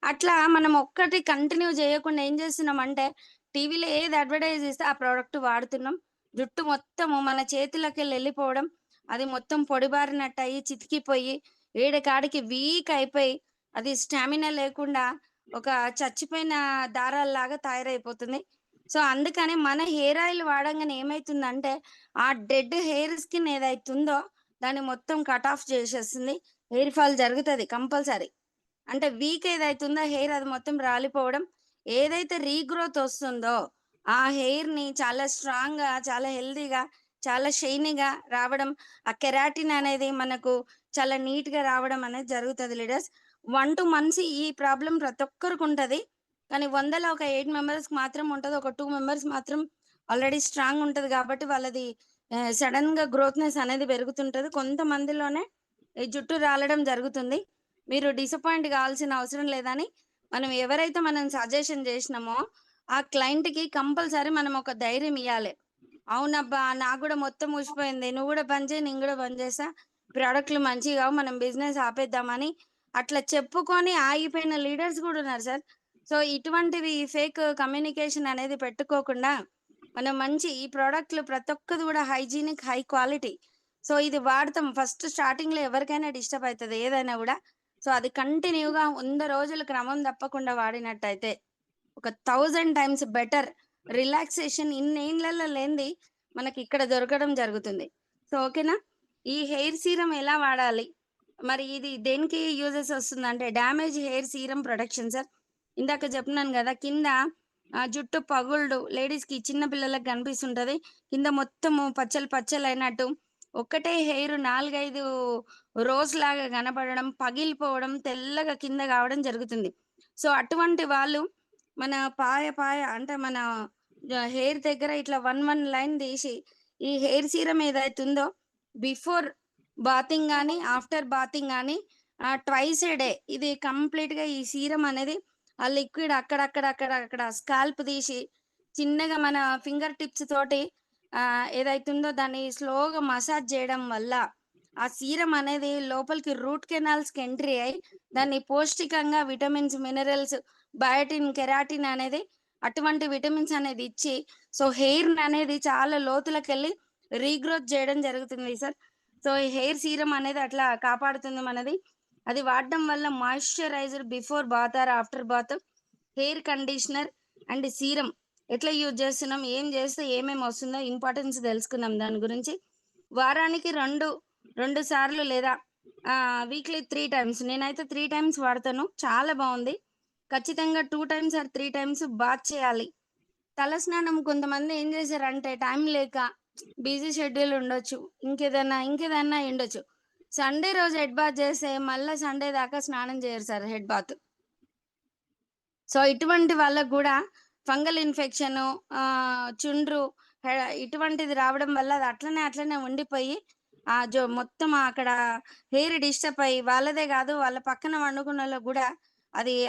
అట్లా మనం ఒక్కటి కంటిన్యూ జేయకుండా ఏం జేస్తున్నామంటే, టీవీలో ఏది అడ్వర్‌టైజ్ ఇస్తే ఆ ప్రొడక్ట్ వాడుతున్నాం. జుట్టు మొత్తము మన చేతులకెళ్ళి ఎళ్ళిపోవడం, అది మొత్తం పొడిబారినట్టయి, చితికిపోయి, ఏడికాడికి వీక్ అయిపోయి, అది స్టామినా లేకుండా ఒక చచ్చిపోయిన దారాల్లాగా తయారైపోతుంది. సో, అందుకని మన హెయిర్ ఆయిల్ వాడంగానే ఏమైతుందంటే, ఆ డెడ్ హెయిర్ స్కిన్ ఏదైతుందో దాన్ని మొత్తం కట్ ఆఫ్ చేసేస్తుంది. హెయిర్ ఫాల్ జరుగుతది కంపల్సరీ. అంటే వీక్ ఏదైతుందో హెయిర్ అది మొత్తం రాలిపోవడం. ఏదైతే రీగ్రోత్ ఒస్తుందో, ఆ హెయిర్‌ని చాలా స్ట్రాంగ్‌గా, చాలా హెల్తీగా, చాలా షైనీగా రావడం, ఆ కెరాటిన్ అనేది మనకు చాలా నీట్‌గా రావడం అనేది జరుగుతది లీడర్స్. 1, 2 మంత్స్ ఈ ప్రాబ్లమ్ ప్రతి ఒక్కరికుంటది. కానీ 100లో ఒక 8 మెంబర్స్‌కి మాత్రం ఉంటది. ఒక 2 మెంబర్స్ మాత్రం ఆల్రెడీ స్ట్రాంగ్ ఉంటది గాబట్టి వాళ్ళది సడెన్‌గా గ్రోత్‌నెస్ అనేది పెరుగుతుంటది. కొంతమందిలోనే ఈ జుట్టు రాలడం జరుగుతుంది. మీరు డిసప్పాయింట్ గావాల్సిన అవసరం లేదని, మనం ఎవరైతే సజెషన్ జేసినామో, ఆ క్లయింట్‌కి కంపల్సరీ మనం ఒక ధైర్యం ఇయ్యాలె. అవునబ్బా! నాకు గూడా మొత్తం ఊసిపోయింది. నువ్వు గూడా బంద్ చెయి, నేను గూడా బంద్ చేశా. ప్రొడక్ట్‌లు మంచియి గావు. మనం బిజినెస్ ఆపేద్దామని అట్లా చెప్పుకొని ఆగిపోయిన లీడర్స్ గూడా ఉన్నారు సార్. సో, ఇటువంటివి ఫేక్ కమ్యూనికేషన్ అనేది పెట్టుకోకుండా, మనం మంచి ఈ ప్రొడక్ట్‌లు ప్రతి ఒక్కది గూడా హైజీనిక్, హై క్వాలిటీ. సో, ఇది వాడతాం. ఫస్ట్ స్టార్టింగ్‌లో ఎవరికైనా డిస్టర్బ్ అయితది ఏదైనా గూడా. సో, అది కంటిన్యూగా 100 రోజులు క్రమం తప్పకుండా వాడినట్టయితే, ఒక 1000 టైమ్స్ బెటర్ రిలాక్సేషన్ ఇన్నేండ్లలో లేనిది మనకిక్కడ దొరకడం జరుగుతుంది. సో, ఓకేనా? ఈ హెయిర్ సీరమ్ ఎలా వాడాలి? మరి ఇది దేనికి యూజెస్ ఒస్తుందంటే, damage hair serum protection sir. ఇందాక జెప్పినాను గదా! కింద జుట్టు పగుళ్ళు లేడీస్‌కి చిన్న పిల్లలకి గనిపిస్తుంటది. కింద మొత్తము పచ్చలు పచ్చలైనట్టు ఒక్కటే హెయిర్ 4, 5 రోస్‌లాగా గనపడడం, పగిలిపోవడం, తెల్లగా కింద గావడం జరుగుతుంది. సో, అటువంటి వాళ్ళు మన పాయ అంటే మన హెయిర్ దగ్గర ఇట్లా 1 లైన్ తీసి, ఈ హెయిర్ సీరమ్ ఏదైతుందో బిఫోర్ బాతింగ్ గాని, ఆఫ్టర్ బాతింగ్ గాని ట్వైస్ ఎ డే ఇది కంప్లీట్‌గా ఈ సీరమ్ అనేది ఆ లిక్విడ్ అక్కడక్కడ స్కాల్ప్ తీసి, చిన్నగా మన ఫింగర్ టిప్స్ తోటి ఏదైతుందో దాన్ని స్లోగా మసాజ్ జేయడం వల్ల, ఆ సీరమ్ అనేది లోపలికి రూట్ కెనాల్స్‌కి ఎంట్రీ అయ్యి, దాన్ని పౌష్టికంగా విటమిన్స్, మినరల్స్, బయోటిన్, కెరాటిన్ అనేది అటువంటి విటమిన్స్ అనేది ఇచ్చి, సో, హెయిర్‌ననేది చాలా లోతులకెళ్ళి రీగ్రోత్ జేయడం జరుగుతుంది సార్. సో, ఈ హెయిర్ సీరమ్ అనేది అట్లా కాపాడుతుంది మనది. అది వాడడం వల్ల moisturiser before bath or after bath, hair conditioner and serum ఎట్లా యూజ్ జేస్తున్నాం, ఏం జేస్తే ఏమేమొస్తుందో ఇంపార్టెన్స్ దెలుసుకుందాం దాని గురించి. వారానికి 2 సార్లు లేదా వీక్లీ 3 టైమ్స్ నేనైతే 3 టైమ్స్ వాడతాను. చాలా బావుంది. ఖచ్చితంగా 2 టైమ్స్ ఆర్ 3 టైమ్స్ బాత్ చేయాలి. తలస్నానం కొంతమంది ఏం జేశారంటే టైం లేక బిజీ షెడ్యూల్ ఉండొచ్చు. ఇంకేదన్నా అయ్యుండొచ్చు. సండే రోజు హెడ్ బాత్ జేస్తే మళ్ళా సండే దాకా స్నానం జేయరు సార్ హెడ్ బాత్. సో, ఇటువంటి వాళ్ళకి గూడా ఫంగల్ ఇన్ఫెక్షను, చుండ్రు, హె ఇటువంటిది రావడం వల్ల అది అట్లనే ఉండిపోయి మొత్తం అక్కడ హెయిర్ డిస్టర్బ్ అయ్యి వాళ్ళదే గాదు వాళ్ళ పక్కన పండుకున్నోళ్ళకి గూడా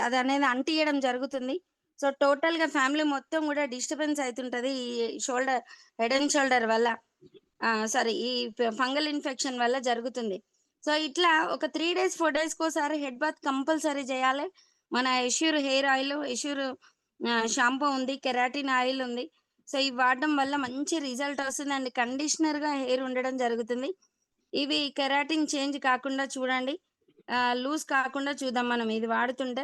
అదనేది అంటియడం జరుగుతుంది. సో, టోటల్‌గా ఫ్యామిలీ మొత్తం గూడా డిస్టర్బెన్స్ అయితుంటది. ఈ హెడ్ అండ్ షోల్డర్ వల్ల. సారీ ఈ ఫంగల్ ఇన్ఫెక్షన్ వల్ల జరుగుతుంది. సో, ఇట్లా ఒక 3 డేస్, 4 డేస్‌కోసారి హెడ్ బాత్ కంపల్సరీ జేయాలె. మన assure hair oil, assure shampoo ఉంది. కెరాటిన్ ఆయిల్ ఉంది. సో, ఇవి వాడడం వల్ల మంచి రిజల్ట్ వస్తుందండి. కండిషనర్‌గా హెయిర్ ఉండడం జరుగుతుంది. ఇవి కెరాటిన్ చేంజ్ కాకుండా చూడండి. లూజ్ కాకుండా చూద్దాం మనం ఇది వాడుతుంటే.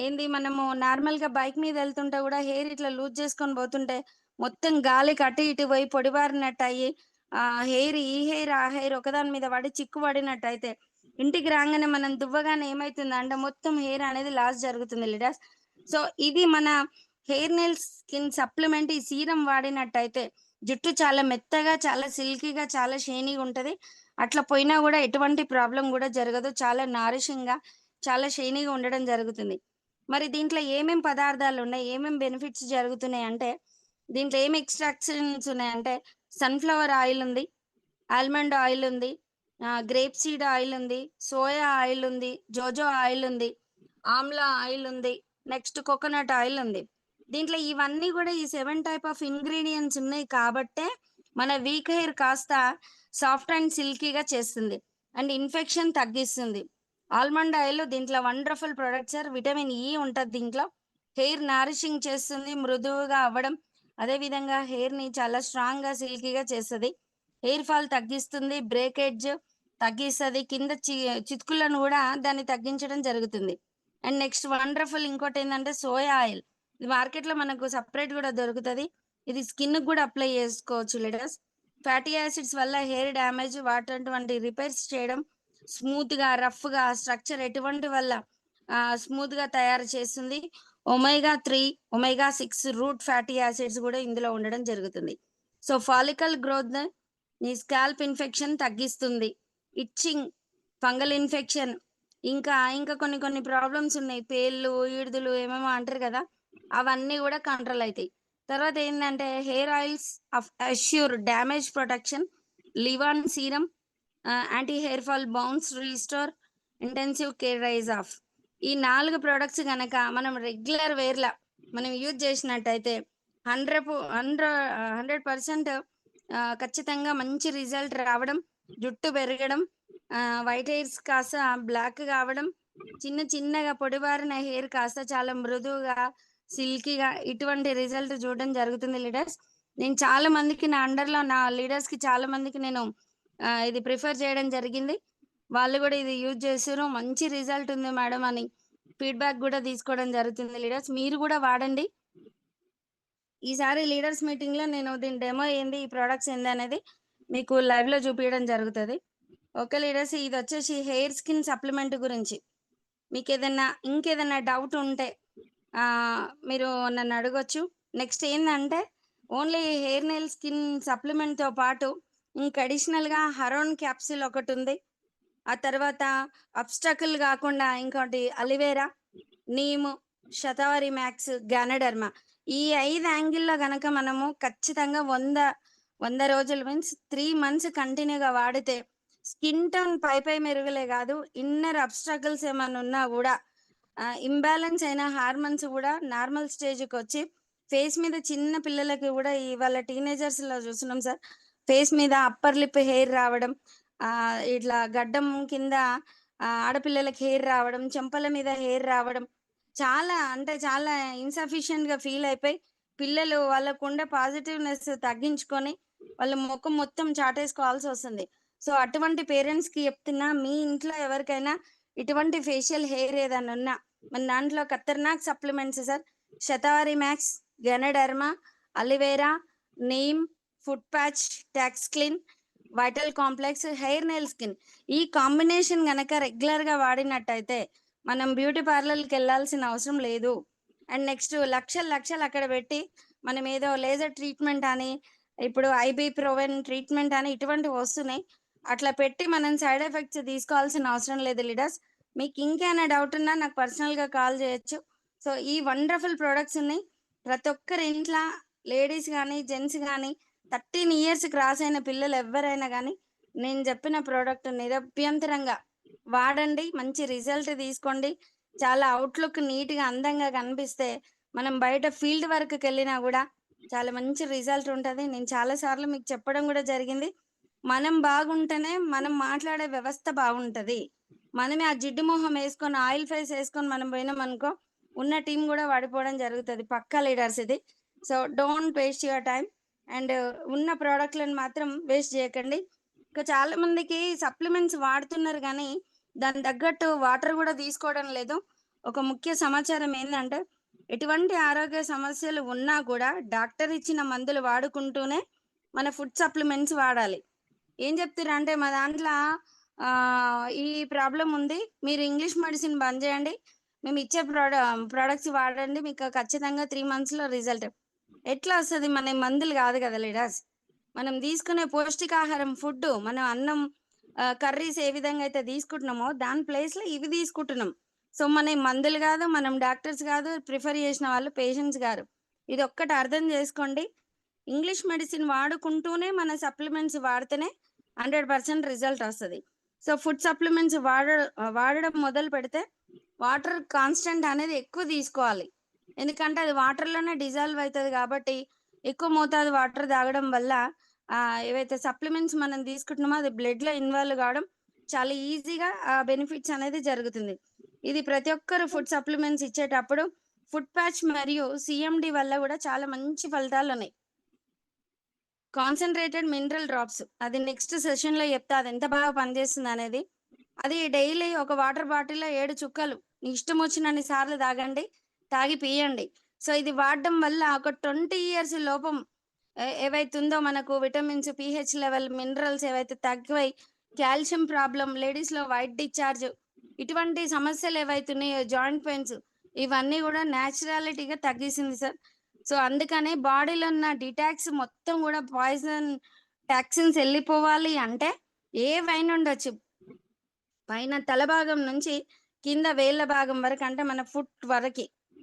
ఏంది మనము నార్మల్‌గా బైక్ మీదెళ్తుంటే గూడా హెయిర్ ఇట్లా లూజ్ చేసుకొని పోతుంటే, మొత్తం గాలికి అటు ఇటు పోయి పొడిబారినట్టయ్యి, ఈ హెయిర్, ఆ హెయిర్ ఒకదాని మీద పడి చిక్కు పడినట్టయితే, ఇంటికి రాంగానే మనం దువ్వగానే ఏమైతుందంటే, మొత్తం హెయిర్ అనేది లాస్ జరుగుతుంది లీడర్స్. సో, ఇది మన హెయిర్ నెయిల్ స్కిన్ సప్లిమెంట్ ఈ సీరమ్ వాడినట్టయితే, జుట్టు చాలా మెత్తగా, చాలా సిల్కీగా, చాలా షైనీగుంటది. అట్లా పోయినా గూడా ఎటువంటి ప్రాబ్లమ్ గూడా జరగదు. చాలా నారిషింగ్‌గా చాలా షైనీగా ఉండడం జరుగుతుంది. మరి దీంట్లో ఏమేం పదార్థాలున్నాయి? ఏమేం బెనిఫిట్స్ జరుగుతున్నాయంటే, దీంట్లో ఏం ఎక్స్‌ట్రాక్షన్స్ ఉన్నాయంటే, సన్‌ఫ్లవర్ ఆయిల్ ఉంది, ఆల్మండ్ ఆయిల్ ఉంది, గ్రేప్ సీడ్ ఆయిల్ ఉంది, సోయా ఆయిల్ ఉంది, జోజో ఆయిల్ ఉంది, ఆమ్లా ఆయిల్ ఉంది, నెక్స్ట్ కోకోనట్ ఆయిల్ ఉంది. దీంట్లో ఇవన్నీ గూడా ఈ 7 టైప్ ఆఫ్ ఇంగ్రీడియెంట్స్ ఉన్నాయి కాబట్టే, మన వీక్ హెయిర్ కాస్త సాఫ్ట్ అండ్ సిల్కీగా చేస్తుంది. అండ్ ఇన్ఫెక్షన్ తగ్గిస్తుంది. ఆల్మండ్ ఆయిల్ దీంట్లో wonderful product sir. Vitamin E ఉంటది దీంట్లో. హెయిర్ నారిషింగ్ చేస్తుంది. మృదువుగా అవ్వడం. అదే విధంగా హెయిర్‌ని చాలా స్ట్రాంగ్‌గా, సిల్కీగా చేస్తది. హెయిర్ ఫాల్ తగ్గిస్తుంది. బ్రేకేజ్ తగ్గిస్తది. కింద చితుకులను గూడా దాన్ని తగ్గించడం జరుగుతుంది. అండ్ నెక్స్ట్ వండర్‌ఫుల్ ఇంకోటేందంటే సోయా ఆయిల్. ఇది మార్కెట్‌లో మనకు సెపరేట్ గూడా దొరుకుతది. ఇది స్కిన్‌కి గూడా అప్లై చేసుకోవచ్చు లేడీస్. ఫ్యాటీ యాసిడ్స్ వల్ల హెయిర్ డ్యామేజ్ వాటటువంటి రిపేర్స్ చేయడం, స్మూత్‌గా, రఫ్‌గా స్ట్రక్చర్ ఎటువంటి వల్ల స్మూత్‌గా తయారు చేస్తుంది. Omega 3, omega 6 root fatty acids గూడా ఇందులో ఉండడం జరుగుతుంది. సో, ఫాలికల్ గ్రోత్, నీ స్కాల్ప్ ఇన్ఫెక్షన్ తగ్గిస్తుంది. ఇచ్చింగ్, ఫంగల్ ఇన్ఫెక్షన్, ఇంకా కొన్ని కొన్ని ప్రాబ్లమ్స్ ఉన్నాయి. పేళ్ళు, ఈడుదులు ఏమేమో అంటారు గదా! అవన్నీ గూడా కంట్రోల్ అయితాయి. తర్వాతేందంటే hair oils of assure damage protection, Livon serum, anti hair fall bounce restore, intensive care rise of. ఈ 4 ప్రొడక్ట్స్ గనక మనం రెగ్యులర్ వేర్‌ల మనం యూజ్ చేసినట్టయితే 100% ఖచ్చితంగా మంచి రిజల్ట్ రావడం, జుట్టు పెరగడం, వైట్ హెయిర్స్ కాస్త బ్లాక్ కావడం, చిన్నగా పొడిబారిన హెయిర్ కాస్త చాలా మృదువుగా, సిల్కీగా ఇటువంటి రిజల్ట్ చూడడం జరుగుతుంది లీడర్స్. నేను చాలా మందికి నా లీడర్స్‌కి చాలా మందికి నేను ఇది ప్రిఫర్ చేయడం జరిగింది. వాళ్ళు గూడా ఇది యూజ్ చేసిర్రు. మంచి రిజల్ట్ ఉంది మేడం అని ఫీడ్‌బ్యాక్ గూడా తీసుకోవడం జరుగుతుంది లీడర్స్. మీరు గూడా వాడండి. ఈసారి లీడర్స్ మీటింగ్‌లో నేను దీని డెమో ఏంది, ఈ ప్రొడక్ట్స్ ఏందనేది మీకు లైవ్‌లో చూపియడం జరుగుతది. Okay leaders. ఇదొచ్చేసి హెయిర్ స్కిన్ సప్లిమెంట్ గురించి. ఇంకేదన్నా డౌట్ ఉంటే మీరు నన్నడగొచ్చు. నెక్స్ట్ ఏందంటే, ఓన్లీ హెయిర్ నెయిల్ స్కిన్ సప్లిమెంట్‌తో పాటు అడిషనల్‌గా హరోన్ క్యాప్సూల్ ఒకటుంది. ఆ తర్వాత అబ్‌స్టాకిల్ గాకుండా ఇంకోటి అలివేరా, నీము, శతావరి మ్యాక్స్, గానోడెర్మా. ఈ 5 యాంగిల్‌లో గనక మనము ఖచ్చితంగా 100 రోజులు మీన్స్ 3 మంత్స్ కంటిన్యూ‌గా వాడితే స్కిన్ టోన్ పై మెరుగులే గాదు, ఇన్నర్ అబ్‌స్టాకిల్స్ ఏమన్నా ఉన్నా గూడా ఇంబాలెన్స్ అయిన హార్మోన్స్ గూడా నార్మల్ స్టేజ్‌కొచ్చి ఫేస్ మీద చిన్న పిల్లలకి గూడా ఇవాళ టీనేజర్స్‌లో చూస్తున్నాం సార్. ఫేస్ మీద అప్పర్ లిప్ హెయిర్ రావడం, ఇట్లా గడ్డం కింద ఆడపిల్లలకి హెయిర్ రావడం, చెంపల మీద హెయిర్ రావడం, చాలా అంటే చాలా ఇన్‌సఫిషియెంట్‌గా ఫీల్ అయిపోయి, పిల్లలు వాళ్ళకుండే పాజిటివ్‌నెస్ తగ్గించుకొని, వాళ్ళ మొఖం మొత్తం చాటేసుకోవాల్సొస్తుంది. సో, అటువంటి పేరెంట్స్‌కి చెప్తున్నా, మీ ఇంట్లో ఎవరికైనా ఇటువంటి ఫేషియల్ హెయిర్ ఏదన్నా ఉన్నా, మన దాంట్లో ఖతర్నాక్ supplements sir. Shatavari max, ganoderma, aloe vera, neem, foot patch, tox clean, vital complex, hair nail skin. ఈ కాంబినేషన్ గనక రెగ్యులర్‌గా వాడినట్టయితే, మనం బ్యూటీ పార్లర్‌కెళ్ళాల్సిన అవసరం లేదు. అండ్ నెక్స్ట్ లక్షలు అక్కడ పెట్టి, మనమేదో లేజర్ ట్రీట్మెంట్ అని, ఇప్పుడు ఐబీ ప్రొవెన్ ట్రీట్మెంట్ అని ఇటువంటివి వస్తున్నాయి. అట్లా పెట్టి మనం సైడ్ ఎఫెక్ట్స్ తీసుకోవాల్సిన అవసరం లేదు లీడర్స్. మీకు ఇంకేమైనా డౌట్ ఉన్నా నాకు పర్సనల్‌గా కాల్ చేయొచ్చు. సో, ఈ వండర్‌ఫుల్ ప్రొడక్ట్స్ ఉన్నాయి. ప్రతి ఒక్కరి ఇంట్ల లేడీస్ గాని, జెంట్స్ గాని 13 ఇయర్స్ క్రాస్ అయిన పిల్లలు ఎవ్వరైనా గాని నేను జెప్పిన ప్రోడక్ట్ నిరభ్యంతరంగా వాడండి. మంచి రిజల్ట్ తీసుకోండి. చాలా అవుట్‌లుక్ నీట్‌గా, అందంగా కనిపిస్తే, మనం బయట ఫీల్డ్ వర్క్‌కెళ్ళినా గూడా చాలా మంచి రిజల్ట్ ఉంటది. నేను చాలా సార్లు మీకు చెప్పడం గూడా జరిగింది. మనం బాగుంటేనే మనం మాట్లాడే వ్యవస్థ బాగుంటది. మనమే ఆ జిడ్డు మొహం యేసుకొని, ఆయిల్ ఫేస్ యేసుకొని మనం పోయినామనుకో, ఉన్న టీమ్ గూడా పడిపోవడం జరుగుతది. పక్కా లీడర్స్ ఇది. So, don't waste your time. And ఉన్న ప్రొడక్ట్‌లను మాత్రం వేస్ట్ జేయకండి. ఇంకా చాలా మందికి సప్లిమెంట్స్ వాడుతున్నారు గానీ, దానికి తగ్గట్టు వాటర్ గూడా తీసుకోవడం లేదు. ఒక ముఖ్య సమాచారం ఏందంటే, ఎటువంటి ఆరోగ్య సమస్యలు ఉన్నా కూడా డాక్టర్ ఇచ్చిన మందులు వాడుకుంటూనే మన ఫుడ్ సప్లిమెంట్స్ వాడాలి. ఏం చెప్తుర్రంటే మా దాంట్ల ఈ ప్రాబ్లమ్ ఉంది. మీరు ఇంగ్లీష్ మెడిసిన్ బంద్ జేయండి. మేమిచ్చే ప్రొడక్ట్స్ వాడండి. మీకు ఖచ్చితంగా 3 మంత్స్‌లో రిజల్ట్. ఎట్లా ఒస్తది? మన మందులు గాదు గదా లీడర్స్. మనం తీసుకునే పౌష్టికాహారం ఫుడ్డు, మనం అన్నం కర్రీస్ ఏ విధంగా అయితే తీసుకుంటున్నామో, దాని ప్లేస్‌లో ఇవి తీసుకుంటున్నాం. సో, మనయి మందులు గాదు, మనం డాక్టర్స్ గాదు, ప్రిఫర్ జేసిన వాళ్ళు పేషెంట్స్ గారు. ఇదొక్కటి అర్థం జేసుకోండి. ఇంగ్లీష్ మెడిసిన్ వాడుకుంటూనే మన సప్లిమెంట్స్ వాడితేనే 100% రిజల్ట్ ఒస్తది. సో, ఫుడ్ సప్లిమెంట్స్ వాడడం మొదలుపెడితే వాటర్ కాన్స్టెంట్ అనేది ఎక్కువ తీసుకోవాలి. ఎందుకంటే అది వాటర్‌లోనే డిజాల్వ్ అయితది గాబట్టి, ఎక్కువ మోతాదు వాటర్ తాగడం వల్ల ఏవైతే సప్లిమెంట్స్ మనం తీసుకుంటున్నామో అది బ్లడ్‌లో ఇన్వాల్వ్ కావడం చాలా ఈజీగా ఆ బెనిఫిట్స్ అనేది జరుగుతుంది. ఇది ప్రతి ఒక్కరు ఫుడ్ సప్లిమెంట్స్ ఇచ్చేటప్పుడు ఫుడ్ ప్యాచ్ మరియు సీఎండీ వల్ల గూడా చాలా మంచి ఫలితాలున్నాయి. Concentrated mineral drops. అది నెక్స్ట్ సెషన్‌లో చెప్తా అదెంత బాగా పనిచేస్తుందనేది. అది డైలీ ఒక వాటర్ బాటిల్‌లో 7 చుక్కలు నీ ఇష్టమొచ్చినన్ని సార్లు తాగండి. తాగి పియండి. సో, ఇది వాడడం వల్ల ఒక 20 ఇయర్స్ లోపం ఏవైతుందో మనకు విటమిన్స్, పీహెచ్ లెవెల్, మినరల్స్ ఏవైతే తగ్గిపోయి, కాల్షియం ప్రాబ్లమ్, లేడీస్‌లో వైట్ డిశ్చార్జ్ ఇటువంటి సమస్యలేవైతున్నాయో జాయింట్ పెయిన్స్ ఇవన్నీ గూడా నేచురాలిటీగా తగ్గేసింది సార్. సో, అందుకనే బాడీలో ఉన్న డిటాక్స్ మొత్తం గూడా పాయిజన్ టాక్సిన్స్ ఎళ్ళిపోవాలి అంటే ఏవైనుండొచ్చు. పైన తల భాగం నుంచి కింద వేళ్ళ భాగం వరకు అంటే మన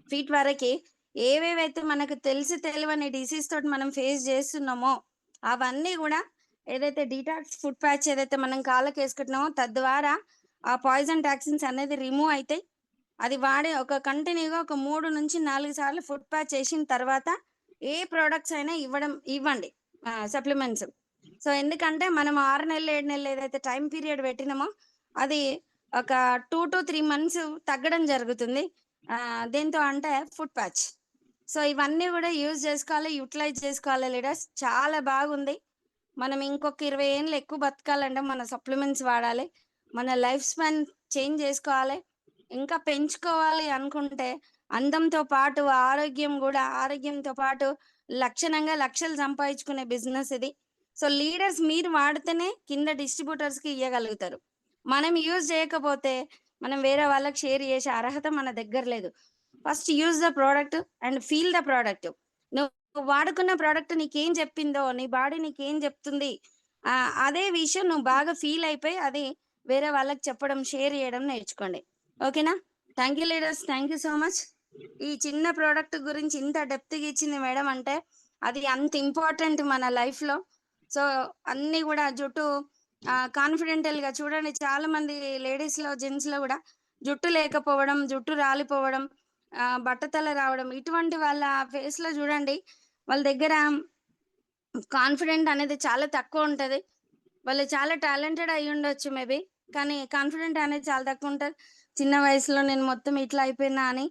ఫీట్ వరకి ఏవేవైతే మనకు తెలిసి తెలవని డిసీజ్ తోటి మనం ఫేస్ చేస్తున్నామో అవన్నీ గూడా ఏదైతే డీటాక్స్ ఫుడ్ ప్యాచ్ ఏదైతే మనం కాళ్ళకేసుకుంటున్నామో తద్వారా ఆ పాయిజన్ టాక్సిన్స్ అనేది రిమూవ్ అయితాయి. అది వాడి ఒక కంటిన్యూగా ఒక 3-4 సార్లు ఫుడ్ ప్యాచ్ చేసిన తర్వాత ఏ ప్రొడక్ట్స్ అయినా ఇవ్వండి. సప్లిమెంట్స్. సో, ఎందుకంటే మనం 6 నెలలు, 7 నెలలు ఏదైతే టైమ్ పీరియడ్ పెట్టినామో అది ఒక 2-3 మంత్స్ తగ్గడం జరుగుతుంది. దేనితో అంటే ఫుడ్ ప్యాచ్. సో, ఇవన్నీ గూడా యూజ్ జేసుకోవాలి, యుటిలైజ్ చేసుకోవాలి లీడర్స్. చాలా బాగుంది. మనం ఇంకొక 20 ఏండ్లు ఎక్కువ బతకాలంటే మన సప్లిమెంట్స్ వాడాలి. మన లైఫ్ స్పాన్ చేంజ్ జేసుకోవాలి. ఇంకా పెంచుకోవాలి అనుకుంటే అందంతో పాటు ఆరోగ్యంతో పాటు లక్షణంగా లక్షలు సంపాదించుకునే బిజినెస్ ఇది. సో, లీడర్స్ మీరు వాడితేనే కింద డిస్ట్రిబ్యూటర్స్‌కి ఇయ్యగలుగుతారు. మనం యూజ్ చేయకపోతే మనం వేరే వాళ్ళకి షేర్ చేసే అర్హత మన దగ్గర లేదు. First use the product and feel the product. నువ్వు వాడుకున్న ప్రొడక్ట్ నీకేం చెప్పిందో, నీ బాడీ నీకేం చెప్తుంది, అదే విషయం నువ్వు బాగా ఫీల్ అయిపోయి అది వేరే వాళ్ళకి చెప్పడం, షేర్ చేయడం నేర్చుకోండి. ఓకేనా? Thank you leaders. Thank you so much. ఈ చిన్న ప్రొడక్ట్ గురించి ఇంత డెప్త్‌గా ఇచ్చింది మేడం అంటే, అది అంత ఇంపార్టెంట్ మన లైఫ్‌లో. సో, అన్నీ గూడా జుట్టు కాన్ఫిడెంటల్‌గా చూడండి చాలామంది లేడీస్‌లో, జెంట్స్‌లో గూడా జుట్టు లేకపోవడం, జుట్టు రాలిపోవడం, బట్టతల రావడం ఇటువంటి వాళ్ళ ఫేస్‌లో జూడండి వాళ్ళ దగ్గర కాన్ఫిడెంట్ అనేది చాలా తక్కువుంటది. వాళ్ళు చాలా టాలెంటెడ్ అయ్యుండొచ్చు మేబీ. కానీ కాన్ఫిడెంట్ అనేది చాలా తక్కువుంటది. చిన్న వయసులో నేను మొత్తం ఇట్లా అయిపోయినా అని